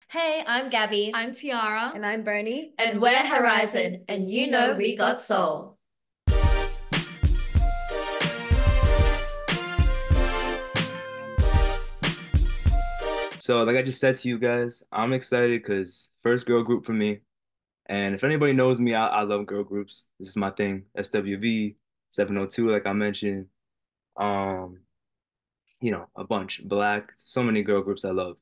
Hey, I'm Gabby. I'm Tiara. And I'm Bernie. And we're H3rizon, and you know we got soul. So, like I just said to you guys, I'm excited because first girl group for me. And if anybody knows me, I love girl groups. This is my thing. SWV, 702, like I mentioned. Um, a bunch. Black, so many girl groups I love.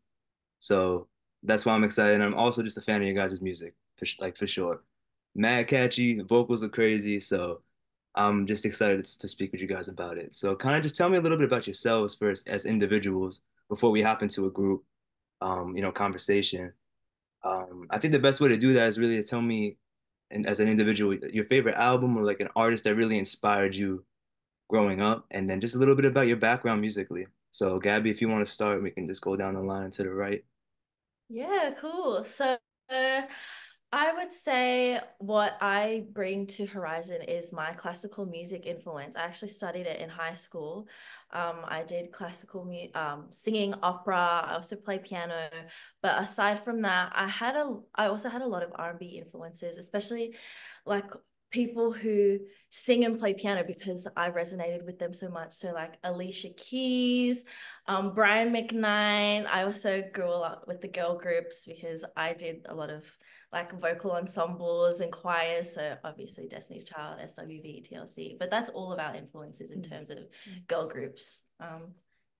So that's why I'm excited. And I'm also just a fan of your guys' music, for sure. Mad catchy, vocals are crazy. So I'm just excited to speak with you guys about it. So kind of just tell me a little bit about yourselves first as individuals before we hop into a group, conversation. I think the best way to do that is really to tell me, and as an individual, your favorite album or like an artist that really inspired you growing up, and then just a little bit about your background musically. So, Gabby, if you want to start, we can just go down the line to the right. Yeah, cool. So I would say what I bring to H3rizon is my classical music influence. I actually studied it in high school. I did singing, opera. I also play piano. But aside from that, I also had a lot of R&B influences, especially like people who sing and play piano because I resonated with them so much. So like Alicia Keys, Brian McKnight. I also grew up with the girl groups because I did a lot of like vocal ensembles and choirs. So obviously Destiny's Child, SWV, TLC. But that's all of our influences in terms of girl groups.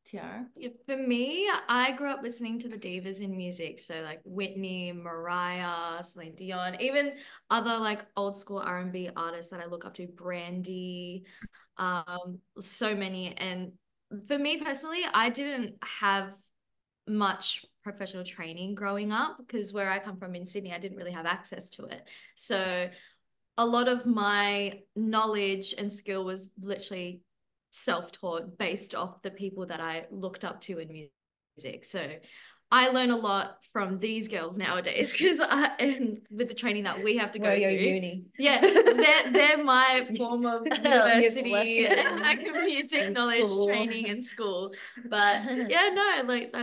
Tiara? Yeah, for me, I grew up listening to the divas in music. So like Whitney, Mariah, Celine Dion, even other like old school R&B artists that I look up to, Brandy, so many. And for me personally, I didn't have much professional training growing up because where I come from in Sydney, I didn't really have access to it. So a lot of my knowledge and skill was literally self-taught based off the people that I looked up to in music. So I learn a lot from these girls nowadays because and with the training that we have to go Your through. uni. Yeah, they're my form of university and like music knowledge training in school. But yeah, no, like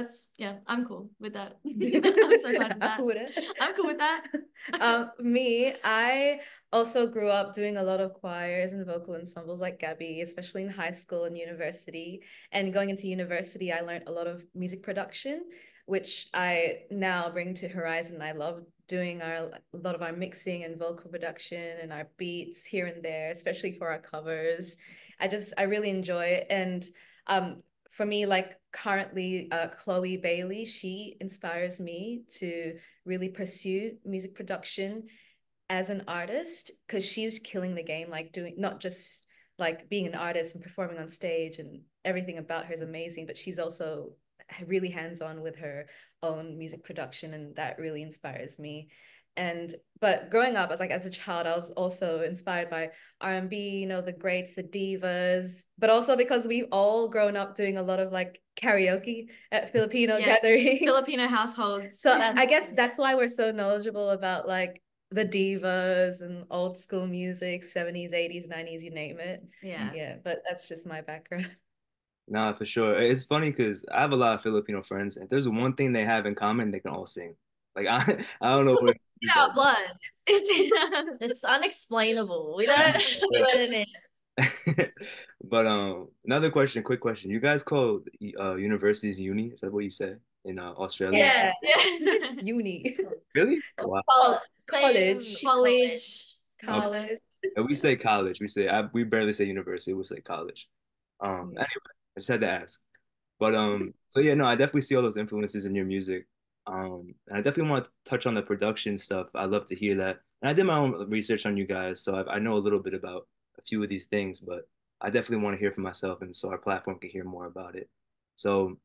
I'm cool with that. I'm so glad with that. Cool with it. I'm cool with that. Me, I also grew up doing a lot of choirs and vocal ensembles like Gabby, especially in high school and university. And going into university, I learned a lot of music production, which I now bring to H3rizon. I love doing a lot of our mixing and vocal production and our beats here and there, especially for our covers. I really enjoy it. And for me, like currently, Chloe Bailey, she inspires me to really pursue music production as an artist because she's killing the game, like doing not just like being an artist and performing on stage, and everything about her is amazing, but she's also really hands-on with her own music production, and that really inspires me. And but growing up as a child, I was also inspired by R&B, the greats, the divas, but also because we've all grown up doing a lot of like karaoke at Filipino gatherings. Filipino households. So I guess that's why we're so knowledgeable about like the divas and old school music, 70s, 80s, 90s, you name it. Yeah, but that's just my background. Nah, for sure. It's funny because I have a lot of Filipino friends, and if there's one thing they have in common, they can all sing. Like I don't know what it's Our blood. It's unexplainable. We don't know what it is. But another question, quick question. You guys call universities uni? Is that what you say in Australia? Yeah. Uni. Really? Wow. College. Okay. And we say college. We barely say university. We say college. Anyway, I just had to ask. But so yeah, no, I definitely see all those influences in your music. And I definitely want to touch on the production stuff. I love to hear that. And I did my own research on you guys, so I know a little bit about a few of these things, but I definitely want to hear for myself, and so our platform can hear more about it. So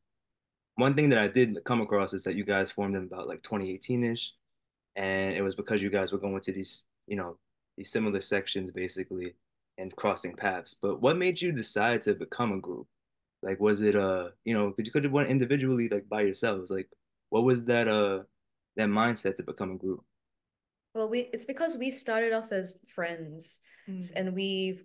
one thing that I did come across is that you guys formed in about like 2018-ish, and it was because you guys were going to these similar sections basically and crossing paths. But what made you decide to become a group? Like, was it because you could have went individually like by yourselves. Like, what was that mindset to become a group? Well, it's because we started off as friends, and we've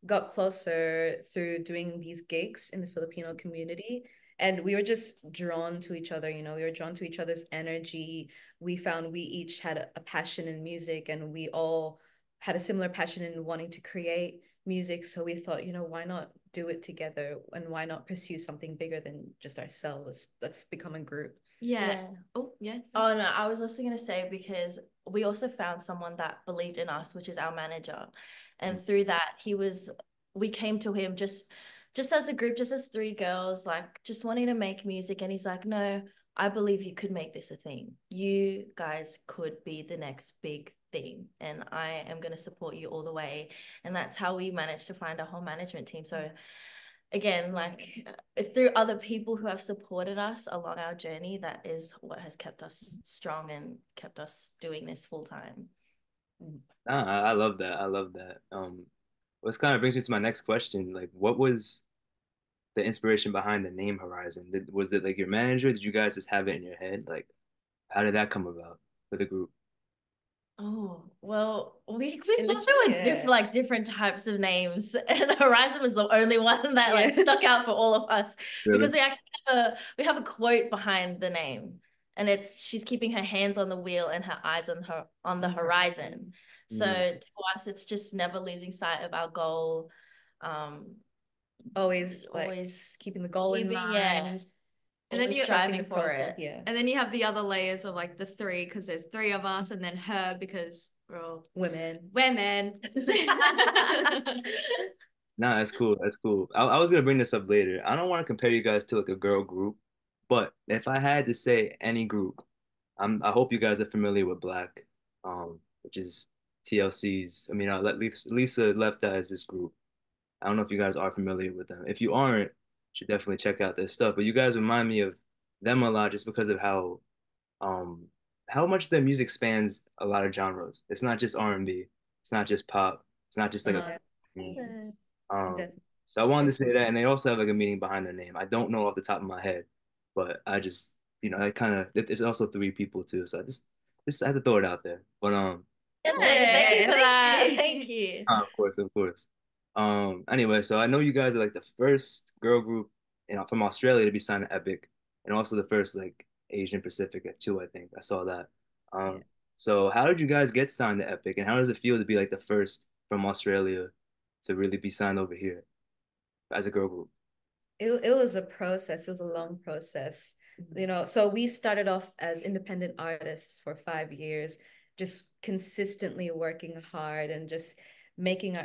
got closer through doing these gigs in the Filipino community. And we were just drawn to each other, you know, we were drawn to each other's energy. We found we each had a passion in music, and we all had a similar passion in wanting to create music. So we thought, you know, why not do it together, and why not pursue something bigger than just ourselves? Let's become a group. Yeah. Yeah. Oh, yeah. Oh no, I was also gonna say because we also found someone that believed in us, which is our manager. And through that, we came to him just as a group, just as three girls, like just wanting to make music. And he's like, no, I believe you could make this a thing. You guys could be the next big thing, and I am gonna support you all the way. And that's how we managed to find a whole management team. So again, like through other people who have supported us along our journey, that is what has kept us strong and kept us doing this full time. I love that. I love that. This kind of brings me to my next question. Like, what was the inspiration behind the name Horizon? Was it like your manager? Did you guys just have it in your head? Like, how did that come about for the group? Oh, well, we It thought there were yeah. like different types of names, and Horizon was the only one that like Yeah. stuck out for all of us because Really? we have a quote behind the name, and it's she's keeping her hands on the wheel and her eyes on the horizon. So Mm. to us, it's just never losing sight of our goal. Um, Always like always keeping the goal in keeping, yeah, mind, And then always you striving for it. yeah. and then you have the other layers of like the three, because there's three of us, and then her because we're all Women. women. Nah, that's cool. That's cool. I was gonna bring this up later. I don't want to compare you guys to like a girl group, but if I had to say any group, I hope you guys are familiar with Black, which is TLC's. I mean, Lisa Left Eye is this group. I don't know if you guys are familiar with them. If you aren't, you should definitely check out their stuff. But you guys remind me of them a lot just because of um how much their music spans a lot of genres. It's not just R&B. It's not just pop. It's not just like a Yeah, So, um, definitely. so I wanted to say that, and they also have like a meaning behind their name. I don't know off the top of my head, but I just, I kind of, it's also three people too. So just I had to throw it out there. But yeah, no, thank you Yeah, for that. thank Thank you. you. of course, of course. Anyway, so I know you guys are like the first girl group, from Australia to be signed to Epic, and also the first like Asian Pacific at two, I think. I saw that. Yeah. Um, so how did you guys get signed to Epic, and how does it feel to be like the first from Australia to really be signed over here as a girl group? It was a process. It was a long process. You know, so we started off as independent artists for 5 years, just consistently working hard and just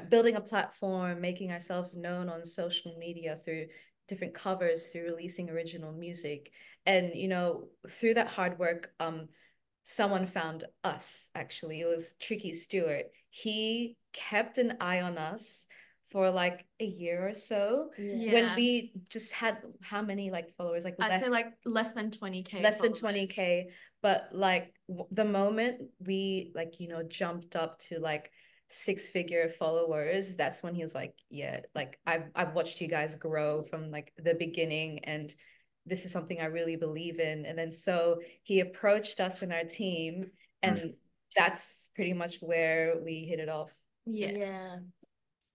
building a platform, making ourselves known on social media through different covers, through releasing original music. And, you know, through that hard work, someone found us actually. It was Tricky Stewart. He kept an eye on us for like a year or so when Yeah. we just had how many like followers, like I'd say like less than 20K less than followers. 20K. But like the moment we like, you know, jumped up to like six-figure followers, that's when he was like, yeah, like I've watched you guys grow from like the beginning, and this is something I really believe in. And then so he approached us in our team, Mm. and that's pretty much where we hit it off. Yeah. Yeah.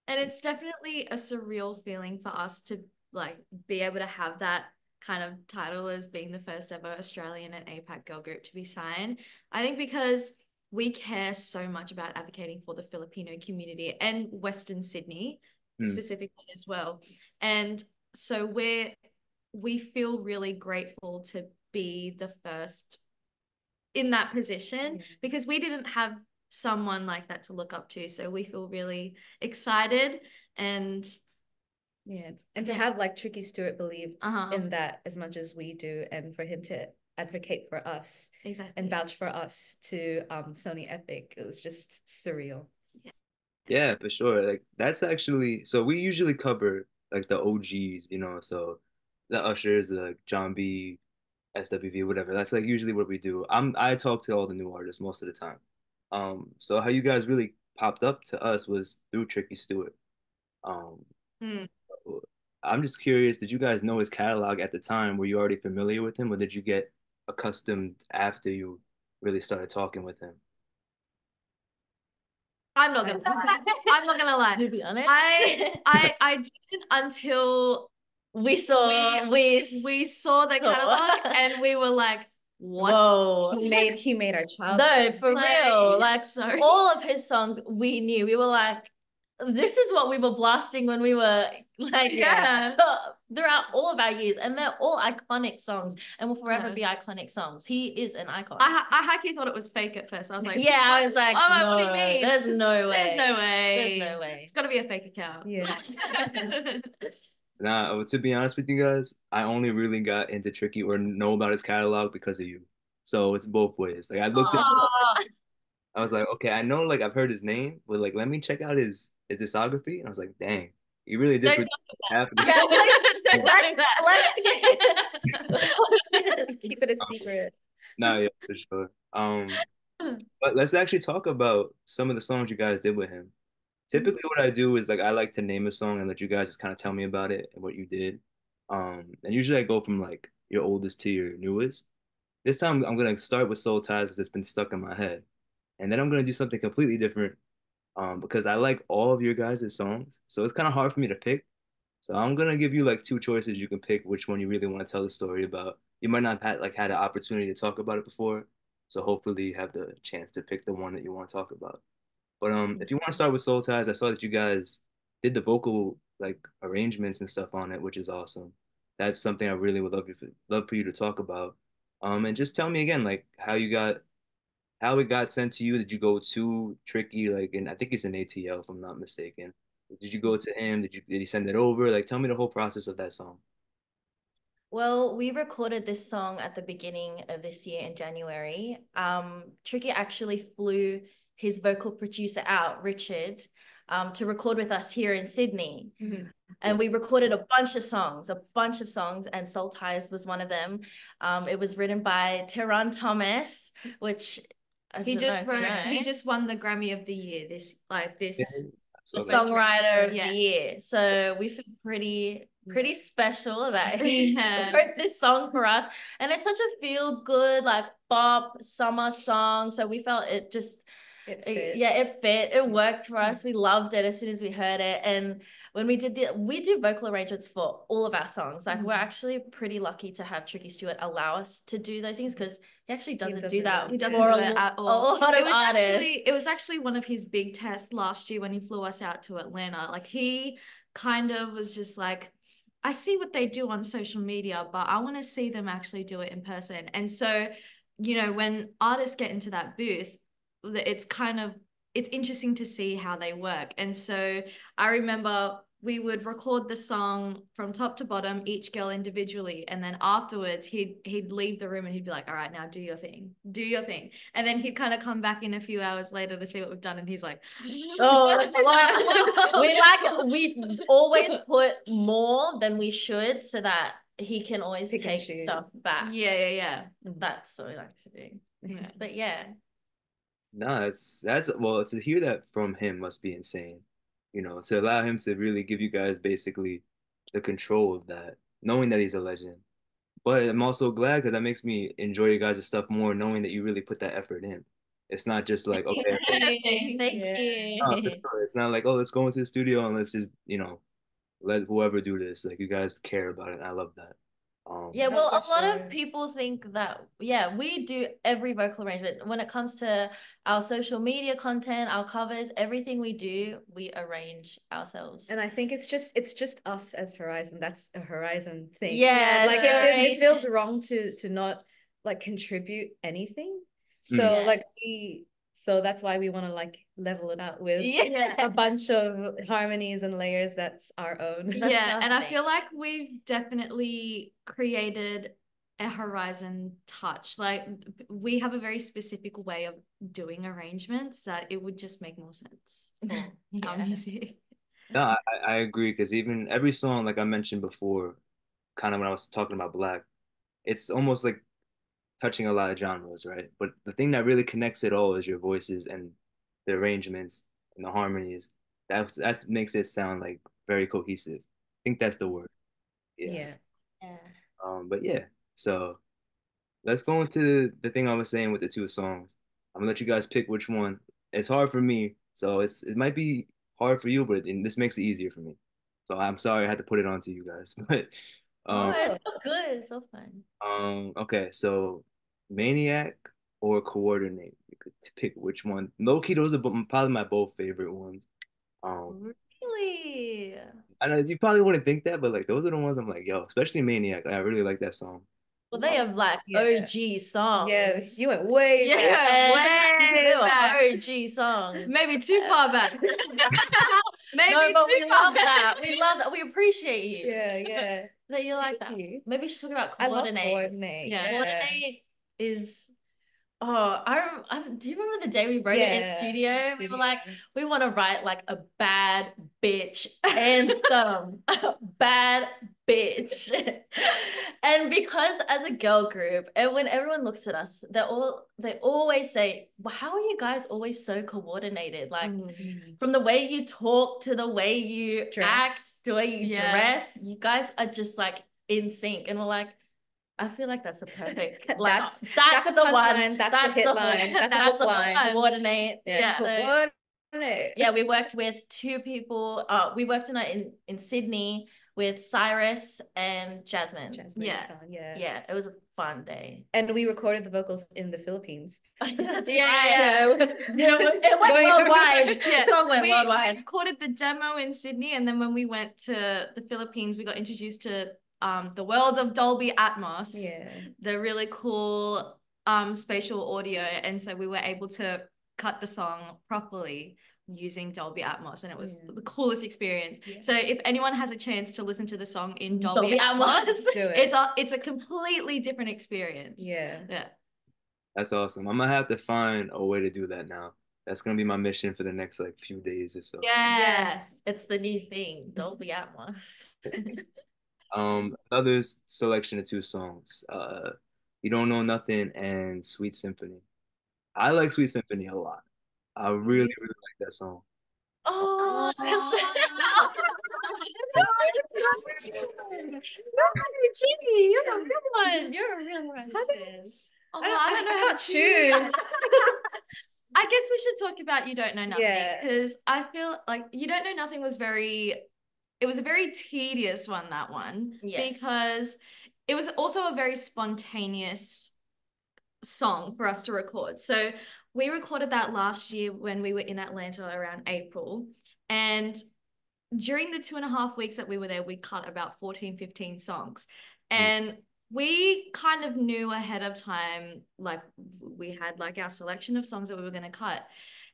And it's definitely a surreal feeling for us to like be able to have that kind of title as being the first ever Australian and APAC girl group to be signed. I think because we care so much about advocating for the Filipino community and Western Sydney Mm. specifically as well. And so we feel really grateful to be the first in that position because we didn't have someone like that to look up to. So we feel really excited and Yeah. And to have like Tricky Stewart believe uh-huh. in that as much as we do, and for him to advocate for us Exactly. and vouch for us to Sony Epic, it was just surreal. Yeah, for sure. Like that's actually so we usually cover like the OGs, so the Ushers, the John B, SWV, whatever. That's like usually what we do. I talk to all the new artists most of the time. So how you guys really popped up to us was through Tricky Stewart. Um, Hmm. I'm just curious, did you guys know his catalog at the time? Were you already familiar with him, or did you get accustomed after you really started talking with him? I'm not gonna lie. To be honest. I didn't until We saw the catalog saw. and we were like, what? Whoa. He made our child. No, for Like, real. Like sorry. all of his songs we knew. We were like, this is what we were blasting when we were like, Yeah. throughout all of our years. And they're all iconic songs and will forever Yeah. be iconic songs. He is an icon. I actually thought it was fake at first. I was like, Yeah, I was like, oh, no, what do you mean? there's no way. There's no way. There's no way. It's got to be a fake account. Yeah. Nah, to be honest with you guys, I only really got into Tricky or know about his catalog because of you. So it's both ways. Like I looked at, Oh, I was like, okay, I know like I've heard his name, but like let me check out his discography. And I was like, dang, he really did don't produce half of the Yeah, stuff. don't like let's Keep it a secret. Nah, yeah, for sure. But let's actually talk about some of the songs you guys did with him. Typically, what I do is like I like to name a song and let you guys just kind of tell me about it and what you did. And usually I go from like your oldest to your newest. This time I'm gonna start with Soul Ties because it's been stuck in my head, and then I'm gonna do something completely different. Because I like all of your guys' songs, so it's kind of hard for me to pick. So I'm gonna give you like two choices. You can pick which one you really want to tell the story about. You might not have had an opportunity to talk about it before, so hopefully you have the chance to pick the one that you want to talk about. But if you want to start with Soul Ties, I saw that you guys did the vocal like arrangements and stuff on it, which is awesome. That's something I really would love for you to talk about. And just tell me again, like how it got sent to you. Did you go to Tricky, like, and I think it's an ATL if I'm not mistaken. Did you go to him? Did he send it over? Like, tell me the whole process of that song. Well, we recorded this song at the beginning of this year in January. Tricky actually flew his vocal producer out, Richard, to record with us here in Sydney. Mhm. And we recorded a bunch of songs, and Soul Ties was one of them. It was written by Tehran Thomas, which I He don't know just if you know. he just won the Grammy of the Year Yeah, this The so that. songwriter of Yeah. the year. So we feel pretty special that he Yeah. wrote this song for us. And it's such a feel good, like pop summer song. So we felt it just yeah, it fit. It worked for us. We loved it as soon as we heard it. And when we do vocal arrangements for all of our songs. Like we're actually pretty lucky to have Tricky Stewart allow us to do those things because he actually doesn't do that He doesn't for do it at a all. lot of artists. It was actually one of his big tests last year when he flew us out to Atlanta. Like he kind of was just like, I see what they do on social media, but I want to see them actually do it in person. And so, when artists get into that booth, it's kind of it's interesting to see how they work. And so I remember we would record the song from top to bottom, each girl individually, and then afterwards he'd leave the room and he'd be like, all right, now do your thing, and then he'd kind of come back in a few hours later to see what we've done, and he's like, oh, that's a lot. We always put more than we should so that he can always take stuff back. Yeah. That's what we like to do. Yeah. But yeah. No, that's well, to hear that from him must be insane. To allow him to really give you guys basically the control of that, knowing that he's a legend. But I'm also glad because that makes me enjoy you guys' stuff more, knowing that you really put that effort in. It's not just like, okay, Thank no, for you. sure. It's not like, oh, let's go into the studio and let's just, let whoever do this. Like you guys care about it. And I love that. Yeah, No, well, for a lot sure. of people think that, yeah, we do every vocal arrangement. When it comes to our social media content, our covers, everything we do, we arrange ourselves. And I think it's just us as Horizon. That's a Horizon thing. Yeah, Like so it feels wrong to not like contribute anything. So Mhm. like so that's why we want to like level it out with yeah. a bunch of harmonies and layers that's our own. Yeah, and I Something. feel like we've definitely created a Horizon touch. Like we have a very specific way of doing arrangements that it would just make more sense for our Yeah. music. No, I agree because even every song, like I mentioned before, kind of when I was talking about Black, it's almost like touching a lot of genres, right? But the thing that really connects it all is your voices and the arrangements and the harmonies. That makes it sound like very cohesive. I think that's the word. Yeah. Yeah. Yeah. But yeah. So let's go into the thing I was saying with the two songs. I'm gonna let you guys pick which one. It's hard for me, so it might be hard for you, but this makes it easier for me. So I'm sorry I had to put it on to you guys. But No, um it's so good. It's so fun. okay, so Maniac or Coordinate. You could pick which one. Low key, those are probably my both favorite ones. Um Really? I know you probably wouldn't think that, but like those are the ones I'm like, yo, especially Maniac. I really like that song. Well, they have like Yeah. OG Yeah, songs. you went way Yeah, back. They way were back. OG songs. Maybe too far back. Maybe No, but too we far love that. We love that. We appreciate you. Yeah, yeah. That you like that. Thank you. Maybe we should talk about I love coordinate. coordinate. Yeah. Yeah. Coordinate is do you remember the day we wrote it in Yeah. studio? We were like, Studio. we want to write like a bad bitch anthem. Bad bitch. And because as a girl group, and when everyone looks at us, they always say, well, how are you guys always so coordinated? Like from the way you talk to the way you act, Dress. the way you Yeah. dress, you guys are just like in sync. And we're like, I feel like that's a perfect like that's a the one. punchline. That's the hit line. That's the the line. coordinate. Yeah. So Coordinate. yeah, we worked with two people. We worked in Sydney with Cyrus and Jasmine. Jasmine. Yeah. Yeah. Yeah, it was a fun day. And we recorded the vocals in the Philippines. That's Yeah, right. yeah. Yeah, it went going worldwide. Yeah, The song went we worldwide. recorded the demo in Sydney, and then when we went to the Philippines, we got introduced to the world of Dolby Atmos. Yeah. The really cool spatial audio, and so we were able to cut the song properly using Dolby Atmos, and it was the coolest experience. Yeah. So if anyone has a chance to listen to the song in Dolby Dolby Atmos, Do it. it's a completely different experience. Yeah. Yeah. That's awesome. I'm gonna have to find a way to do that now. That's gonna be my mission for the next like few days or so. Yeah. Yes, it's the new thing, Dolby Atmos. Another selection of two songs. You Don't Know Nothing and Sweet Symphony. I like Sweet Symphony a lot. I really, really like that song. Oh, that's you're a real one. You're a real one. Oh, I don't know I how can't to choose. I guess we should talk about You Don't Know Nothing, Yeah. because I feel like You Don't Know Nothing was it was a very tedious one, that one. Yes. Because it was also a very spontaneous song for us to record. So we recorded that last year when we were in Atlanta around April. And during the 2.5 weeks that we were there, we cut about 14, 15 songs. And we kind of knew ahead of time, like we had like our selection of songs that we were going to cut.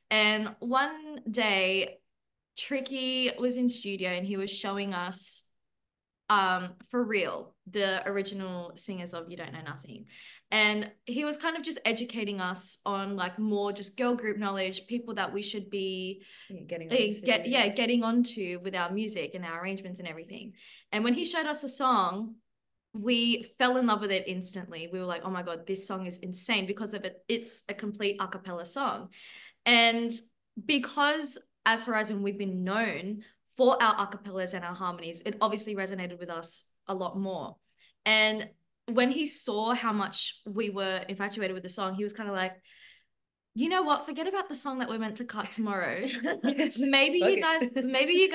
And one day, Tricky was in studio and he was showing us For Real, the original singers of You Don't Know Nothing. And he was kind of just educating us on like more just girl group knowledge, people that we should be getting onto with our music and our arrangements and everything. And when he showed us the song, we fell in love with it instantly. We were like, oh my God, this song is insane because of it. It's a complete a cappella song. And because as H3rizon, we've been known for our acapellas and our harmonies, it obviously resonated with us a lot more. And when he saw how much we were infatuated with the song, he was kind of like, you know what? Forget about the song that we're meant to cut tomorrow. maybe you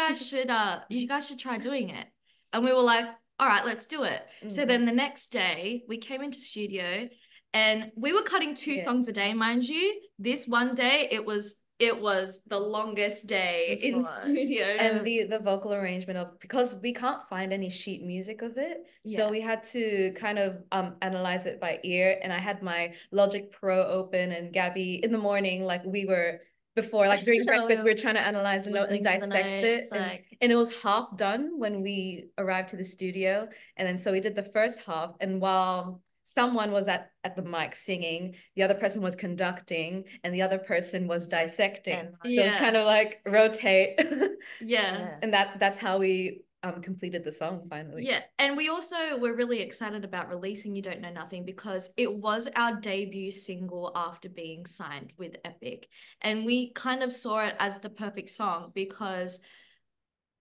guys should try doing it. And we were like, all right, let's do it. So then the next day we came into studio and we were cutting two songs a day, mind you. This one day it was the longest day in studio. And the vocal arrangement of, because we can't find any sheet music of it, so we had to kind of analyze it by ear. And I had my Logic Pro open, and Gabby in the morning, like we were before, like during breakfast, we were trying to analyze the note and dissect it. And it was half done when we arrived to the studio. And then so we did the first half, and while someone was at the mic singing, the other person was conducting, and the other person was dissecting. So it's kind of like rotate. And that's how we completed the song finally. Yeah. And we also were really excited about releasing You Don't Know Nothing because it was our debut single after being signed with Epic. And we kind of saw it as the perfect song because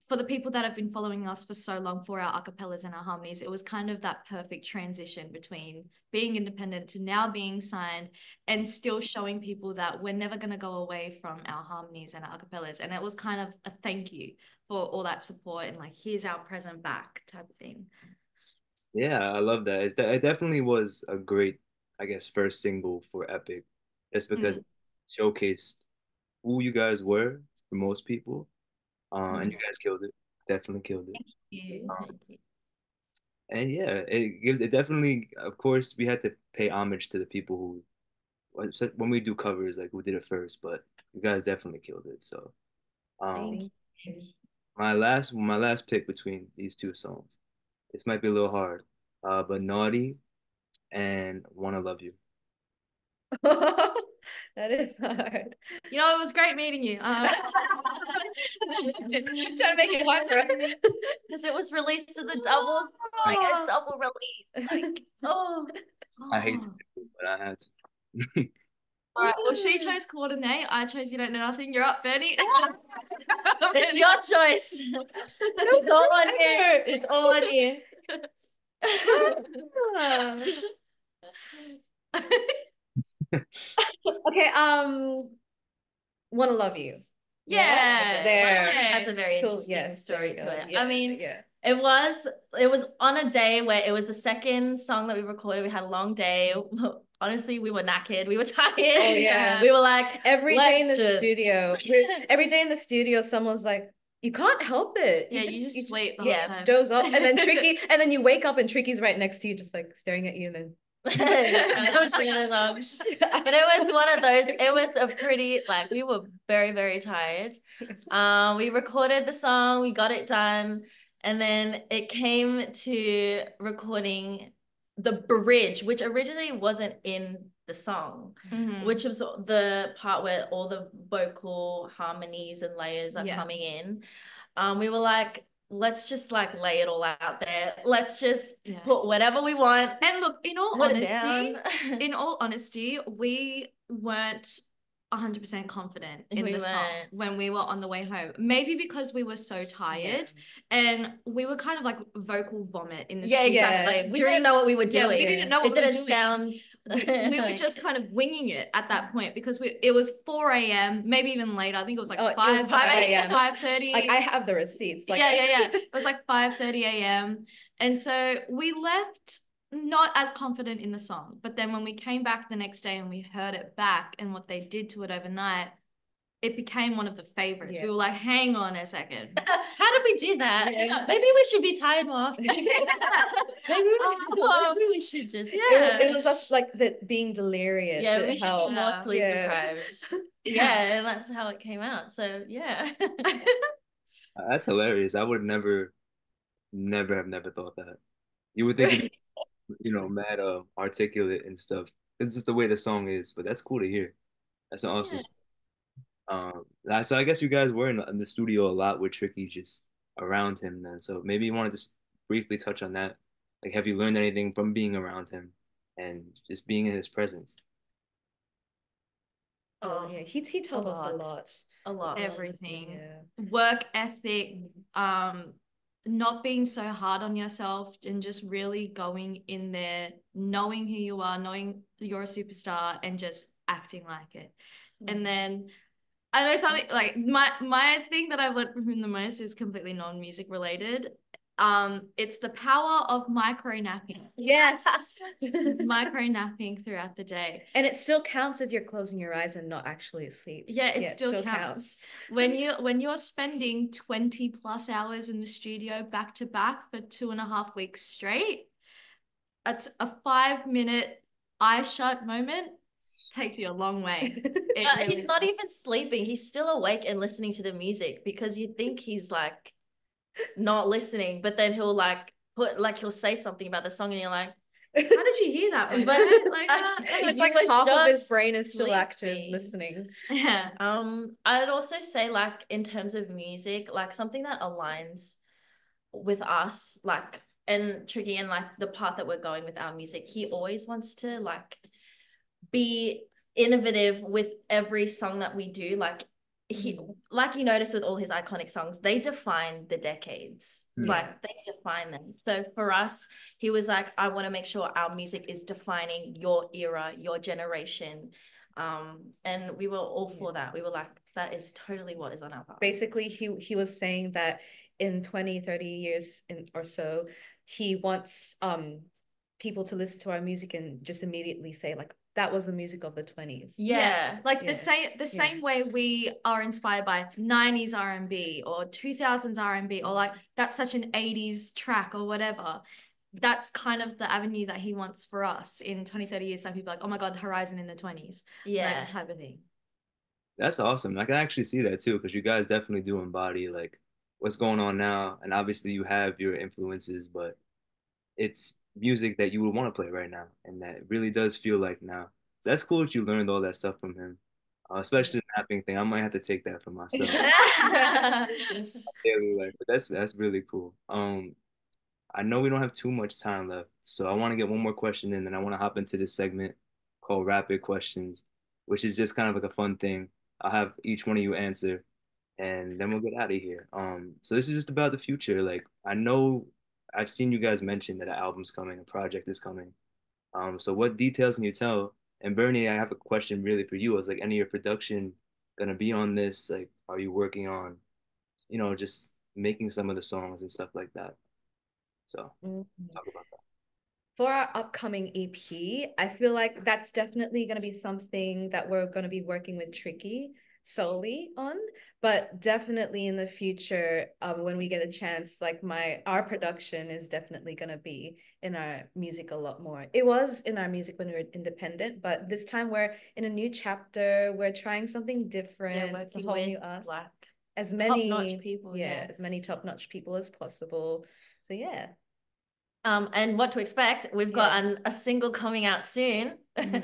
for the people that have been following us for so long for our acapellas and our harmonies, it was kind of that perfect transition between being independent to now being signed and still showing people that we're never going to go away from our harmonies and our acapellas. And it was kind of a thank you for all that support and like here's our present back type of thing. Yeah, I love that. It definitely was a great, I guess, first single for Epic, just because Mm. it showcased who you guys were for most people. And you Mm. guys killed it. Definitely killed it. Thank you. Um, Thank you. and yeah, it definitely, of course, we had to pay homage to the people who, when we do covers, like who did it first, but you guys definitely killed it. So, um, Thank Thank you. you. my last pick between these two songs, this might be a little hard, but Naughty and Wanna Love You. That is hard. You know, it was great meeting you. Trying to make it hard for us. Because it was released as a double, like a double release. Like, oh, I hate to oh. do it, but I had to. All right. Well, she chose coordinate. I chose you don't know nothing. You're up, Bernie. It's your choice. It's all on you. It's all on you. Okay, wanna love you. Yeah. There. It has a very Cool. interesting Yes, there story we to go. it. Yeah, I mean, yeah. it was on a day where it was the second song that we recorded. We had a long day. Honestly, we were knackered. We were tired. Oh yeah. We were like, Every day in the let's just studio. Every day in the studio, someone's like, you can't help it. Yeah, you just sleep the whole yeah. time. doze off, and then Tricky, and then you wake up and Tricky's right next to you, just like staring at you, and then I was singing along. But it was one of those, it was a pretty, like, we were very, very tired. We recorded the song, we got it done, and then it came to recording the bridge, which originally wasn't in the song, which was the part where all the vocal harmonies and layers are coming in. We were like, let's just like lay it all out there. Let's just put whatever we want. And look, in all honesty, we weren't 100% confident in the song when we were on the way home. Maybe because we were so tired and we were kind of like vocal vomit in the studio. Exactly. We didn't know what we were doing. We didn't know what it we were didn't doing. sound. We were just kind of winging it at that point because it was 4 a.m., maybe even later. I think it was like 5 a.m. 5:30. Like I have the receipts. Like yeah. It was like 5:30 a.m. And so we left not as confident in the song. But then when we came back the next day and we heard it back and what they did to it overnight, it became one of the favorites. We were like, hang on a second. How did we do that? Maybe we should be tired more often. maybe we should just. It was us like being delirious. Yeah, we should be more sleep deprived. And that's how it came out. So yeah. That's hilarious. I would never have never thought that. You would think it'd be, mad articulate and stuff. It's just the way the song is, but that's cool to hear. That's an awesome. So I guess you guys were in the studio a lot with Tricky, just around him then. So maybe you want to just briefly touch on that. Like, have you learned anything from being around him and just being in his presence? Oh yeah, he told us a lot. Everything. Work ethic, not being so hard on yourself and just really going in there, knowing who you are, knowing you're a superstar and just acting like it. And then I know something like my thing that I've learned from him the most is completely non-music related. It's the power of micro napping. Yes. Micro napping throughout the day. And it still counts if you're closing your eyes and not actually asleep. Yeah, it still counts. When you're spending 20 plus hours in the studio back to back for 2.5 weeks straight, a 5-minute eye shut moment takes you a long way. He's not even sleeping. He's still awake and listening to the music because you think he's like not listening, but then he'll like he'll say something about the song and you're like, how did you hear that? But it's like half of his brain is still active listening. Yeah. I'd also say like in terms of music, like something that aligns with us, like and Tricky and like the path that we're going with our music, he always wants to like be innovative with every song that we do. Like he, like you noticed with all his iconic songs, they define the decades. Like they define them. So for us, he was like, I want to make sure our music is defining your era, your generation. And we were all for that. We were like, that is totally what is on our path. Basically, he was saying that in 20, 30 years or so, he wants people to listen to our music and just immediately say like that was the music of the 20s. Yeah. Like Yeah. the same way we are inspired by 90s R&B or 2000s R&B or like that's such an 80s track or whatever. That's kind of the avenue that he wants for us in 20, 30 years time. People are like, oh my God, Horizon in the 20s. Yeah. Like, type of thing. That's awesome. I can actually see that too, because you guys definitely do embody like what's going on now. And obviously you have your influences, but it's music that you would want to play right now. And that really does feel like now. So that's cool that you learned all that stuff from him. Especially the mapping thing. I might have to take that for myself. Daily life. But that's really cool. I know we don't have too much time left, so I want to get one more question in, and I want to hop into this segment called Rapid Questions, which is just kind of like a fun thing. I'll have each one of you answer, and then we'll get out of here. So this is just about the future. Like I know I've seen you guys mention that an album's coming, a project is coming. So what details can you tell? And Bernie, I have a question really for you. Is like any of your production gonna be on this? Like, are you working on, just making some of the songs and stuff like that? So Mhm. talk about that. For our upcoming EP, I feel like that's definitely going to be something that we're going to be working with Tricky solely on, but definitely in the future, when we get a chance, like our production is definitely going to be in our music a lot more. It was in our music when we were independent, but this time we're in a new chapter. We're trying something different. Yeah, It's a working whole with new us. like As many top-notch people. Yeah. as many top-notch people as possible. So yeah. And what to expect, we've got a single coming out soon. And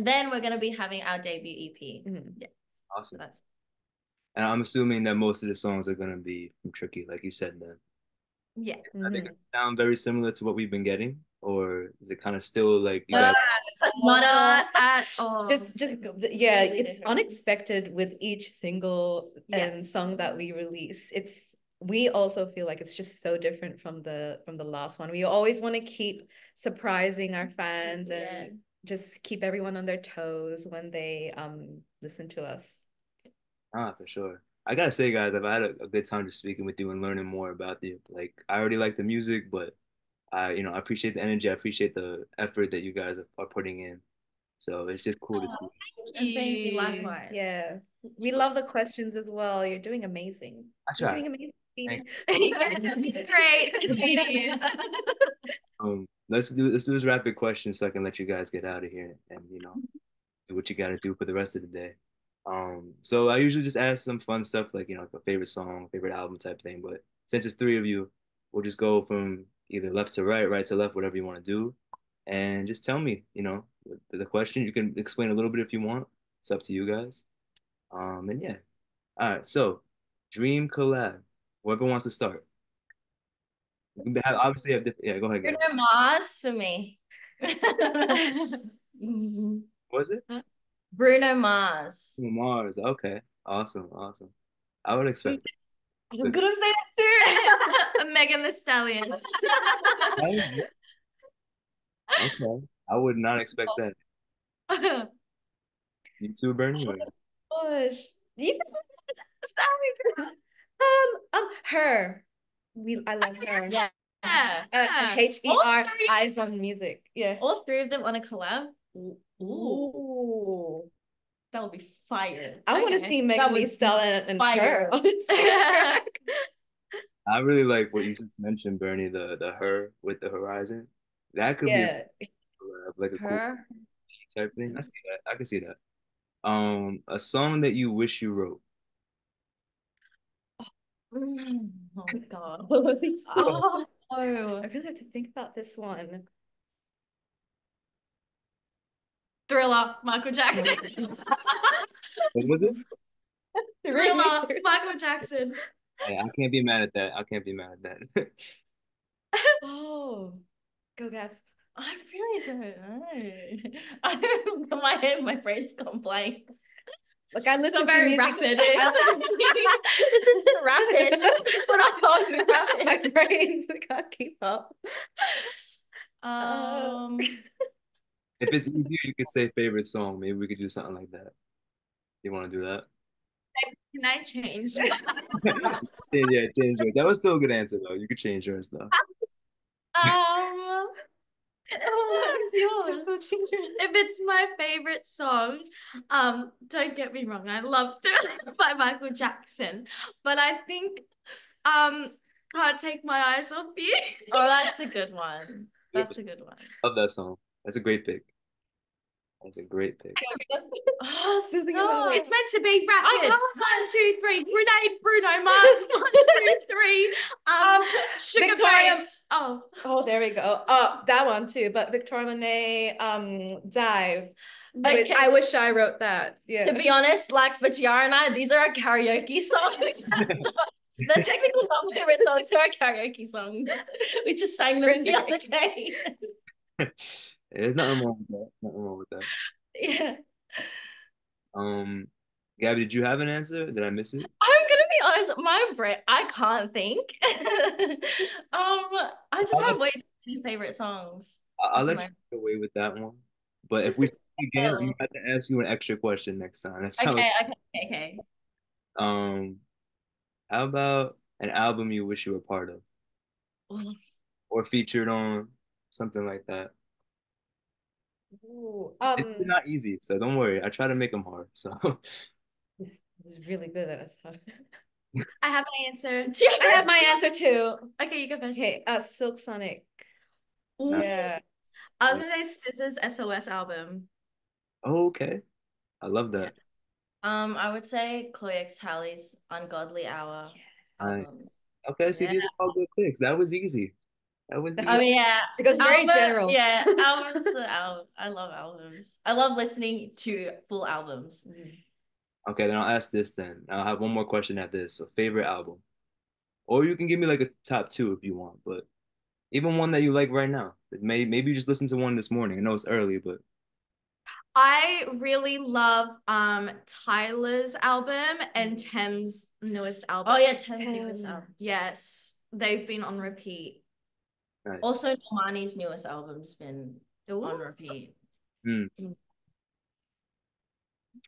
then we're going to be having our debut EP. Yeah. So Awesome. that's And I'm assuming that most of the songs are gonna be from Tricky, like you said, then. Yeah. I think it sound very similar to what we've been getting, or is it kind of still like you no, guys? not at all. Just yeah, it's unexpected with each single and song that we release. We also feel like it's just so different from the last one. We always want to keep surprising our fans and just keep everyone on their toes when they listen to us. For sure. I gotta say, guys, I've had a good time just speaking with you and learning more about you. Like, I already like the music, but I appreciate the energy. I appreciate the effort that you guys are putting in. So it's just cool to see. Thank you, likewise. Yeah. We love the questions as well. You're doing amazing. I You're try. doing amazing. Great. Let's do this rapid question so I can let you guys get out of here and do what you got to do for the rest of the day. So I usually just ask some fun stuff like a favorite song, favorite album type thing. But since it's three of you, we'll just go from either left to right, right to left, whatever you want to do, and just tell me, the question. You can explain a little bit if you want. It's up to you guys. And yeah. All right. So, dream collab. Whoever wants to start. Obviously have different. Yeah, go ahead, guys. Bruno Mars for me. What was it? Bruno Mars. Mars. Okay. Awesome. Awesome. I would expect I was gonna say that too. Megan the Stallion. that. Okay. I would not expect that. You too, Bernie? Or... Gosh. You sorry. Her. I love her. Yeah. H3rizon eyes on music. Yeah. All three of them on a collab. Ooh. That would be fire. I want to see Megan Thee Stallion and her on the same track. I really like what you just mentioned, Bernie, the her with the horizon. That could be like a cool type thing. I see that. I can see that. A song that you wish you wrote. Oh God. Oh, I really have to think about this one. Thriller, Michael Jackson. What was it? Thriller, Michael Jackson. Hey, I can't be mad at that. I can't be mad at that. Oh, go Gabs. I really don't know. I don't know. My head, my brain's gone blank. Like I listen to very music. rapid. This isn't rapid. That's what I thought you were rapid. My brains can't keep up. If it's easier, you could say favorite song. Maybe we could do something like that. You want to do that? Can I change? Yeah, change yours. That was still a good answer though. You could change yours though. Um, what's yours? If it's my favorite song, don't get me wrong, I love Thriller by Michael Jackson, but I think um Can't Take My Eyes Off You. Oh, that's a good one. Good That's pick. a good one. Love that song. That's a great pick. That's a great pick. Oh, Just think about stop. it. It's meant to be I rapid. can't. 1, 2, 3. Grenade, Bruno Mars. 1, 2, 3. Sugar Victoria. Babes. Oh, Oh, there we go. Oh, that one too. But Victoria Monet, Dive. Wait, Okay. I wish I wrote that. To Yeah. be honest, like for Giara and I, these are our karaoke songs. They're technically not favorite songs, they're our karaoke songs. We just sang them the other day. There's nothing wrong with that. Nothing wrong with that. Yeah. Um, Gabby, did you have an answer? Did I miss it? I'm gonna be honest, my brain, I can't think. I just I'll have let, way too many favorite songs. I'll Like in let you my get away with that one. But if we speak again, I'm gonna have to ask you an extra question next time. That's how. okay, okay, okay. Um, how about an album you wish you were part of or featured on, something like that? Ooh, It's not easy, so don't worry. I try to make them hard. So this is really good at stuff. I have my answer. I have my answer too. Okay, you go first. Okay, Silk Sonic. nice. Yeah. I was gonna say SZA's SOS album. Oh, okay. I love that. I would say Chloe X Halle's Ungodly Hour Nice. album. Okay, see, Yeah. these are all good picks. That was easy. That was I easy. mean, yeah. It goes very Album, general. yeah, albums are out. I love albums. I love listening to full albums. Okay, then I'll ask this then. I'll have one more question at this. So favorite album. Or you can give me like a top two if you want, but even one that you like right now. Maybe you just listened to one this morning. I know it's early, but I really love Tyler's album and Thames' newest album. Oh yeah, Ten's newest Ten. album. Yes, they've been on repeat. nice. Also, Normani's newest album's been Ooh. on repeat. Hmm.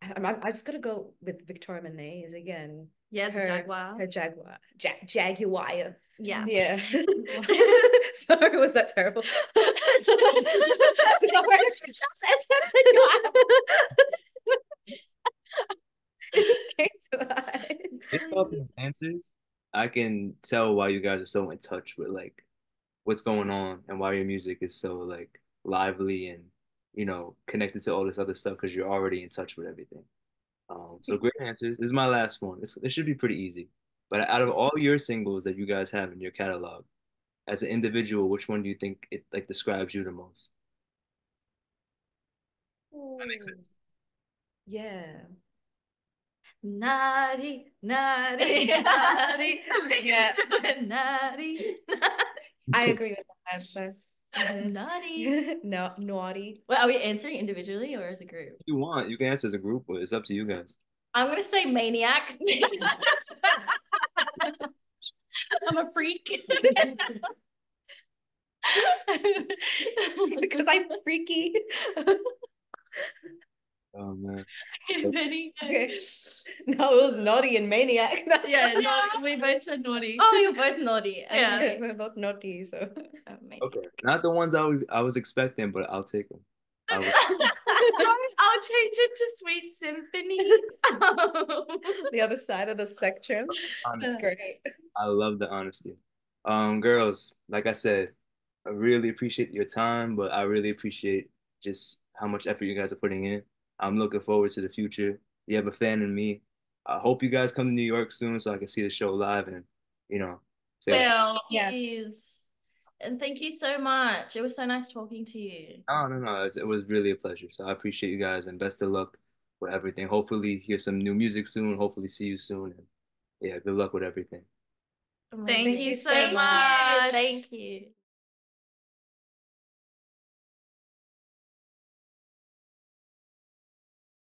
I just gotta go with Victoria Monet's again. Yeah, the Her Jaguar. her Jaguar. Jaguar. Yeah. Yeah. Sorry, was that terrible? It just came to that. Based off these answers, I can tell why you guys are so in touch with like what's going on and why your music is so like lively and connected to all this other stuff because you're already in touch with everything. So great answers. This is my last one. It should be pretty easy. But out of all your singles that you guys have in your catalog, as an individual, which one do you think it like describes you the most? That makes Ooh, sense. yeah. Naughty, naughty, naughty. Yeah. Naughty, I agree with that answer. naughty. No, naughty. Wait, are we answering individually or as a group? If you want, you can answer as a group, but it's up to you guys. I'm gonna say Maniac. I'm a freak. Because I'm freaky. Oh man. Benny. Okay. No, it was naughty and maniac. Yeah, naughty. We both said naughty. Oh, you're both naughty. Yeah. Okay. We're both naughty, so. Oh, Maniac. Okay. Not the ones I was expecting, but I'll take them. I was, I'll change it to Sweet Symphony. The other side of the spectrum. That's honestly, great. I love the honesty. Girls, like I said, I really appreciate your time, but I really appreciate just how much effort you guys are putting in. I'm looking forward to the future. You have a fan in me. I hope you guys come to New York soon so I can see the show live and, you know, say what's up. Well, Yes. please. And thank you so much. It was so nice talking to you. No, no, no. It was really a pleasure. So I appreciate you guys and best of luck with everything. Hopefully hear some new music soon. Hopefully see you soon. And yeah, good luck with everything. Thank Amazing. you so Thank you. much. Thank you.